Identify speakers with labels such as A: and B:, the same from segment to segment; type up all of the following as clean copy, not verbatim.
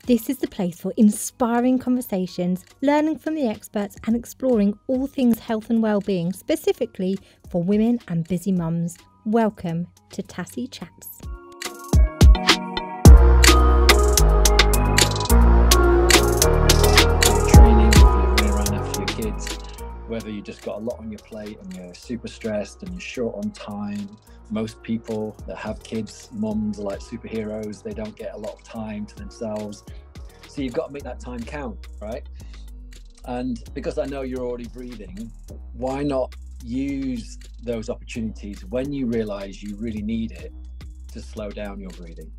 A: This is the place for inspiring conversations, learning from the experts and exploring all things health and wellbeing, specifically for women and busy mums. Welcome to Tassie Chats.
B: Training, if you're running around after your kids, whether you just got a lot on your plate and you're super stressed and you're short on time. Most people that have kids, mums, are like superheroes. They don't get a lot of time to themselves. So you've got to make that time count, right? And because I know you're already breathing, why not use those opportunities when you realize you really need it to slow down your breathing?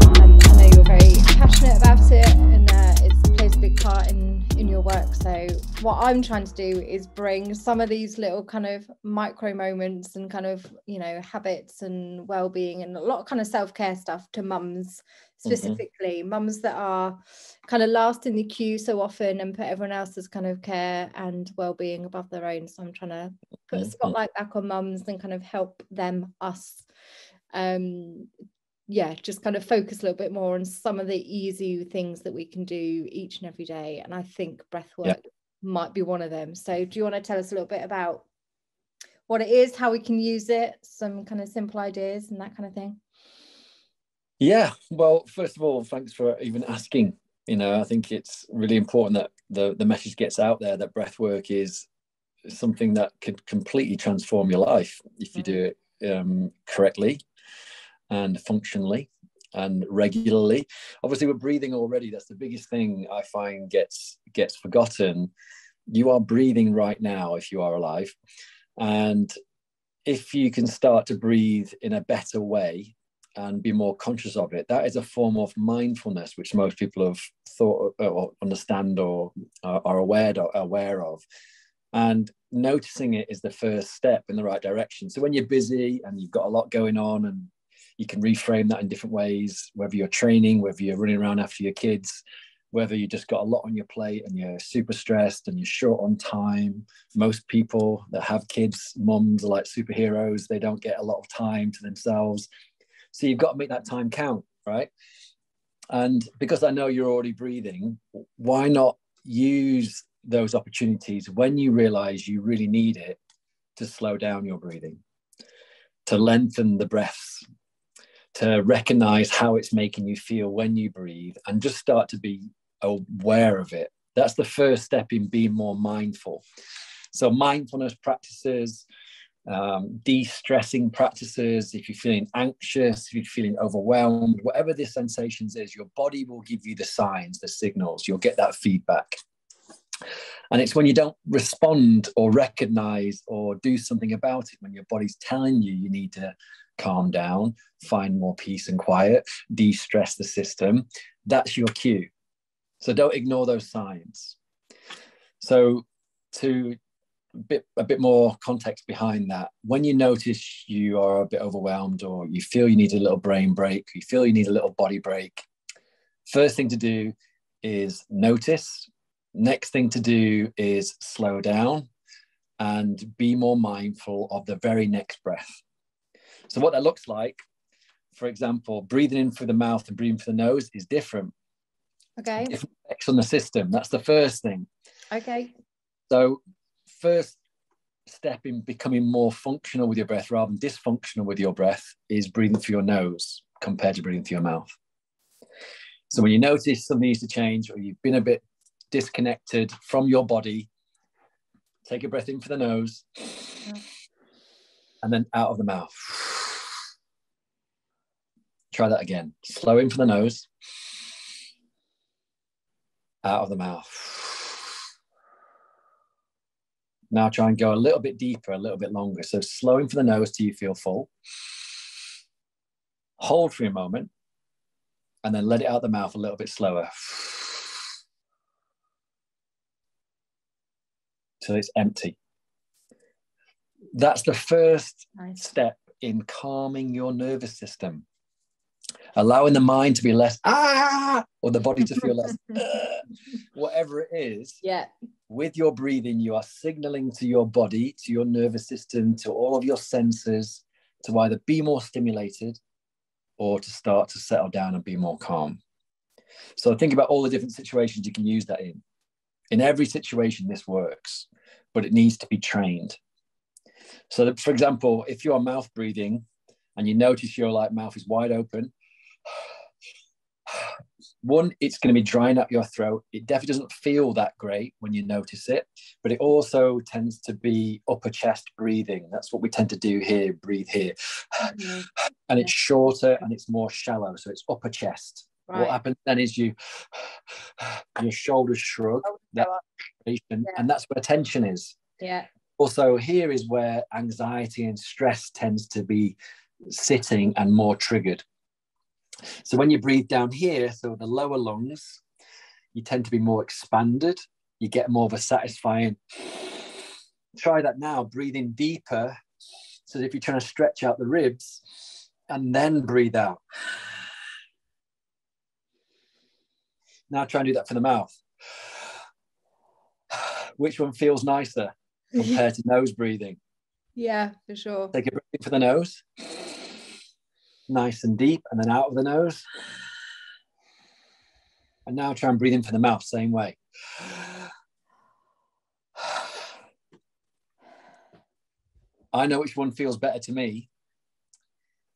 A: I know you're very passionate about it, and it plays a big part in your work. So what I'm trying to do is bring some of these little kind of micro moments and kind of, you know, habits and well-being and a lot of kind of self-care stuff to mums, specifically mums that are kind of last in the queue so often and put everyone else's kind of care and well-being above their own. So I'm trying to put a spotlight back on mums and kind of help us just kind of focus a little bit more on some of the easy things that we can do each and every day. And I think breathwork might be one of them. So do you want to tell us a little bit about what it is, how we can use it, some kind of simple ideas and that kind of thing?
B: Yeah, well, first of all, thanks for even asking. You know, I think it's really important that the message gets out there that breathwork is something that could completely transform your life if you do it correctly and functionally and regularly. Obviously, we're breathing already. That's the biggest thing I find gets forgotten. You are breathing right now if you are alive. And if you can start to breathe in a better way and be more conscious of it, that is a form of mindfulness, which most people have thought or understand or are aware of. And noticing it is the first step in the right direction. So when you're busy and you've got a lot going on, and you can reframe that in different ways, whether you're training, whether you're running around after your kids, whether you just got a lot on your plate and you're super stressed and you're short on time. Most people that have kids, mums, are like superheroes. They don't get a lot of time to themselves. So you've got to make that time count, right? And because I know you're already breathing, why not use those opportunities when you realize you really need it to slow down your breathing, to lengthen the breaths, to recognize how it's making you feel when you breathe, and just start to be aware of it. That's the first step in being more mindful. So mindfulness practices, de-stressing practices, if you're feeling anxious, if you're feeling overwhelmed, whatever the sensations is, your body will give you the signs, the signals. You'll get that feedback. And it's when you don't respond or recognize or do something about it, when your body's telling you you need to calm down, find more peace and quiet, de-stress the system, that's your cue. So don't ignore those signs. So to a bit more context behind that, when you notice you are a bit overwhelmed or you feel you need a little brain break, you feel you need a little body break, first thing to do is notice. Next thing to do is slow down and be more mindful of the very next breath. So what that looks like, for example, breathing in through the mouth and breathing through the nose is different.
A: Okay.
B: Different effects on the system. That's the first thing.
A: Okay.
B: So first step in becoming more functional with your breath rather than dysfunctional with your breath is breathing through your nose compared to breathing through your mouth. So when you notice something needs to change or you've been a bit disconnected from your body, take a breath in for the nose and then out of the mouth. Try that again. Slow in for the nose, out of the mouth. Now try and go a little bit deeper, a little bit longer. So slow in for the nose till you feel full. Hold for a moment and then let it out the mouth a little bit slower. Till it's empty. That's the first step in calming your nervous system. allowing the mind to be less or the body to feel less whatever it is.
A: Yeah.
B: With your breathing, you are signaling to your body, to your nervous system, to all of your senses to either be more stimulated or to start to settle down and be more calm. So think about all the different situations you can use that in. In every situation, this works, but it needs to be trained. So that, for example, if you're mouth breathing and you notice your mouth is wide open, one, it's going to be drying up your throat. It definitely doesn't feel that great when you notice it, but it also tends to be upper chest breathing. That's what we tend to do here, breathe here. Mm-hmm. And it's shorter and it's more shallow, so it's upper chest. Right. What happens then is your shoulders shrug, and that's where tension is.
A: Yeah.
B: Also, here is where anxiety and stress tends to be sitting and more triggered. So when you breathe down here, so the lower lungs, you tend to be more expanded. You get more of a satisfying. Try that now, breathing deeper. So if you're trying to stretch out the ribs and then breathe out. Now try and do that for the mouth. Which one feels nicer compared to nose breathing?
A: Yeah, for sure.
B: Take a breath in for the nose. Nice and deep, and then out of the nose. And now try and breathe in for the mouth, same way. I know which one feels better to me.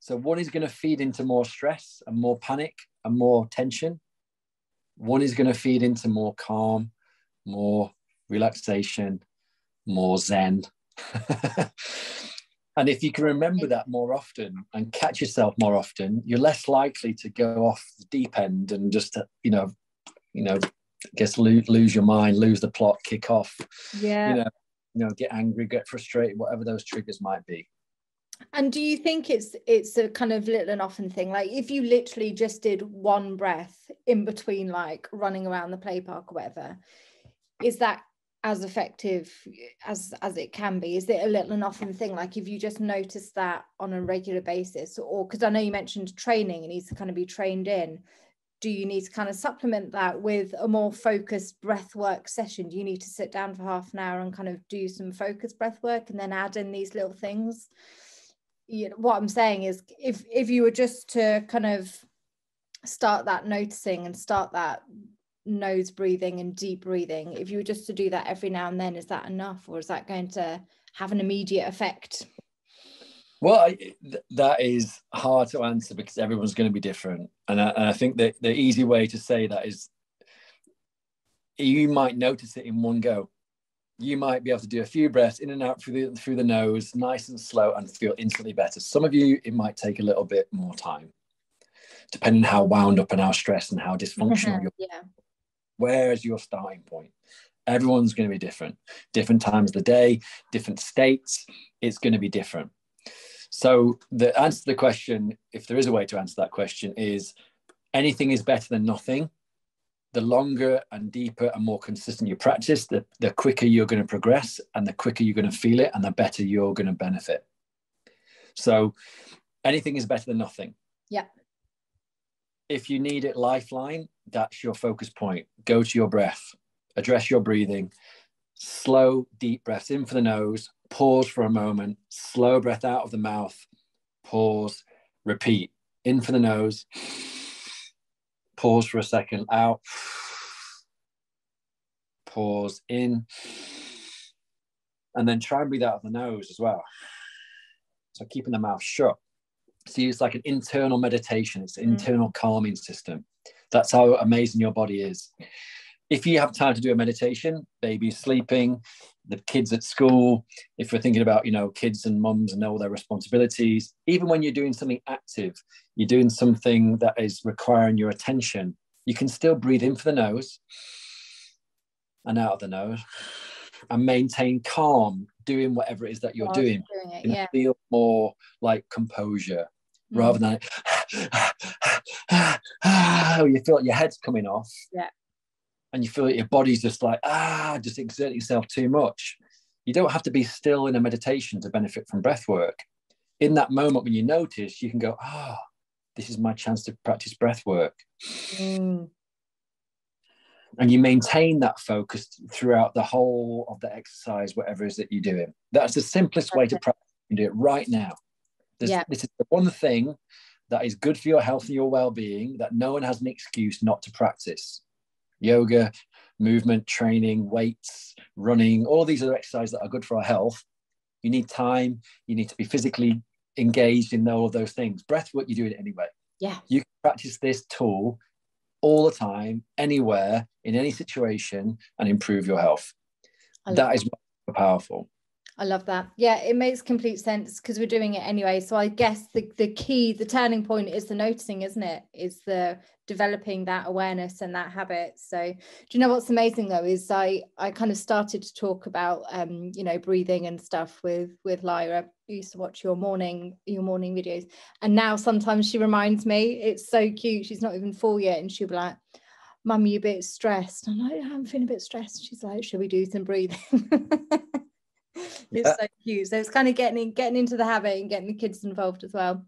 B: So one is going to feed into more stress and more panic and more tension. One is going to feed into more calm, more relaxation, more zen. And if you can remember that more often and catch yourself more often, you're less likely to go off the deep end and just, guess lose your mind, lose the plot, kick off.
A: Yeah.
B: Get angry, get frustrated, whatever those triggers might be.
A: And do you think it's a kind of little and often thing? Like if you literally just did one breath in between, like running around the play park or whatever, is that as effective as it can be? Is it a little and often thing? Like if you just notice that on a regular basis, or because I know you mentioned training, it needs to kind of be trained in. Do you need to kind of supplement that with a more focused breath work session? Do you need to sit down for half an hour and kind of do some focused breath work and then add in these little things? What I'm saying is if you were just to kind of start that noticing and start that nose breathing and deep breathing, if you were just to do that every now and then, is that enough, or is that going to have an immediate effect?
B: Well, that is hard to answer because everyone's going to be different. And I think that the easy way to say that is you might notice it in one go. You might be able to do a few breaths in and out through the nose, nice and slow, and feel instantly better. Some of you, it might take a little bit more time, depending on how wound up and how stressed and how dysfunctional you're.
A: Yeah.
B: Where is your starting point? Everyone's going to be different. Different times of the day, different states. It's going to be different. So the answer to the question, if there is a way to answer that question, is anything is better than nothing. The longer and deeper and more consistent you practice, the quicker you're going to progress, and the quicker you're going to feel it, and the better you're going to benefit. So anything is better than nothing.
A: Yeah.
B: If you need it lifeline, that's your focus point. Go to your breath, address your breathing, slow, deep breaths in for the nose, pause for a moment, slow breath out of the mouth, pause, repeat. In for the nose, pause for a second, out, pause, in, and then try and breathe out of the nose as well. So keeping the mouth shut. See, it's like an internal meditation. It's an internal calming system. That's how amazing your body is. If you have time to do a meditation, baby's sleeping, the kids at school, if we're thinking about, kids and mums and all their responsibilities, even when you're doing something active, you're doing something that is requiring your attention, you can still breathe in for the nose and out of the nose and maintain calm, doing whatever it is that you're doing. Feel more like composure rather than you feel like your head's coming off.
A: Yeah.
B: And you feel like your body's just like, just exerting yourself too much. You don't have to be still in a meditation to benefit from breath work. In that moment when you notice, you can go, this is my chance to practice breath work.
A: Mm.
B: And you maintain that focus throughout the whole of the exercise, whatever it is that you're doing. That's the simplest way to practice. You can do it right now. This is the one thing that is good for your health and your well-being that no one has an excuse not to practice. Yoga, movement, training, weights, running, all these other exercises that are good for our health. You need time. You need to be physically engaged in all of those things. Breath work, you do it anyway.
A: Yeah.
B: You can practice this tool all the time, anywhere, in any situation, and improve your health. That is powerful.
A: I love that. Yeah, it makes complete sense because we're doing it anyway. So I guess the key, the turning point is the noticing, isn't it? Is the developing that awareness and that habit. So do you know what's amazing though is I kind of started to talk about you know, breathing and stuff with Lyra. I used to watch your morning videos, and now sometimes she reminds me. It's so cute. She's not even 4 yet, and she'll be like, "Mum, you a bit stressed?" I'm like, "I'm feeling a bit stressed." She's like, "Should we do some breathing?" It's so cute. So it's kind of getting into the habit and getting the kids involved as well.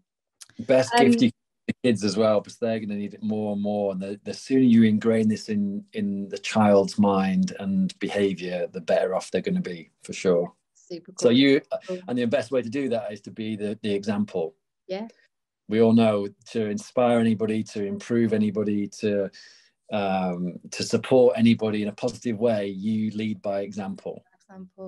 B: Best gift you can give the kids as well, because they're going to need it more and more. And the sooner you ingrain this in the child's mind and behavior, the better off they're going to be, for sure. Super cool. So and the best way to do that is to be the example.
A: Yeah. We
B: all know, to inspire anybody, to improve anybody, to support anybody in a positive way, you lead by example.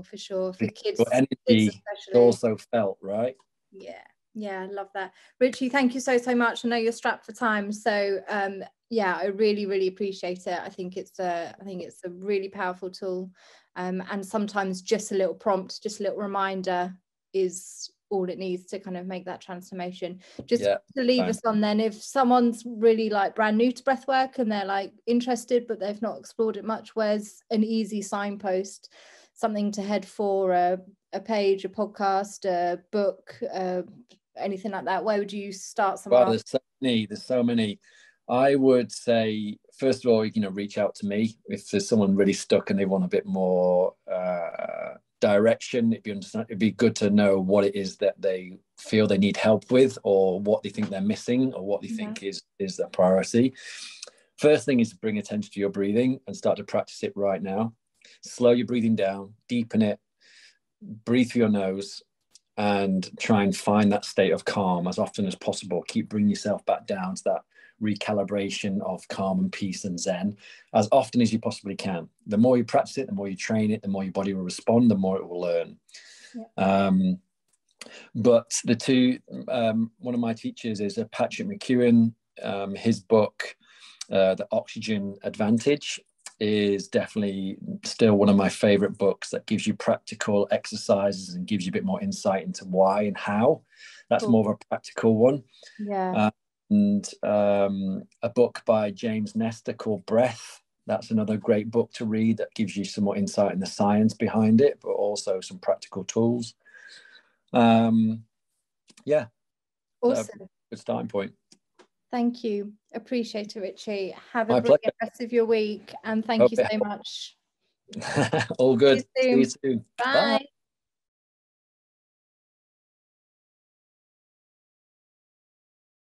A: For sure, for kids,
B: energy
A: especially.
B: Also felt, right?
A: Yeah, I love that. Richie, thank you so much. I know you're strapped for time, so yeah, I really appreciate it. I think it's a really powerful tool, and sometimes just a little prompt, just a little reminder is all it needs to kind of make that transformation. Just to leave us on then, if someone's really like brand new to breathwork and they're like interested but they've not explored it much, where's an easy signpost, something to head for, a page, a podcast, a book, anything like that? Where would you start someone off?
B: There's so many. I would say, first of all, reach out to me if there's someone really stuck and they want a bit more direction. It'd be good to know what it is that they feel they need help with, or what they think they're missing, or what they think is their priority. First thing is to bring attention to your breathing and start to practice it right now. Slow your breathing down, deepen it, breathe through your nose, and try and find that state of calm as often as possible. Keep bringing yourself back down to that recalibration of calm and peace and zen as often as you possibly can. The more you practice it, the more you train it, the more your body will respond, the more it will learn. But the two, one of my teachers is Patrick McEwen. His book, The Oxygen Advantage, is definitely still one of my favorite books that gives you practical exercises and gives you a bit more insight into why and how. That's more of a practical one. And a book by James Nestor called Breath. That's another great book to read that gives you some more insight in the science behind it, but also some practical tools. Awesome. Good starting point.
A: Thank you. Appreciate it, Richie. Have a brilliant rest of your week, and thank you so much.
B: All good.
A: See you soon.
B: See you soon.
A: Bye.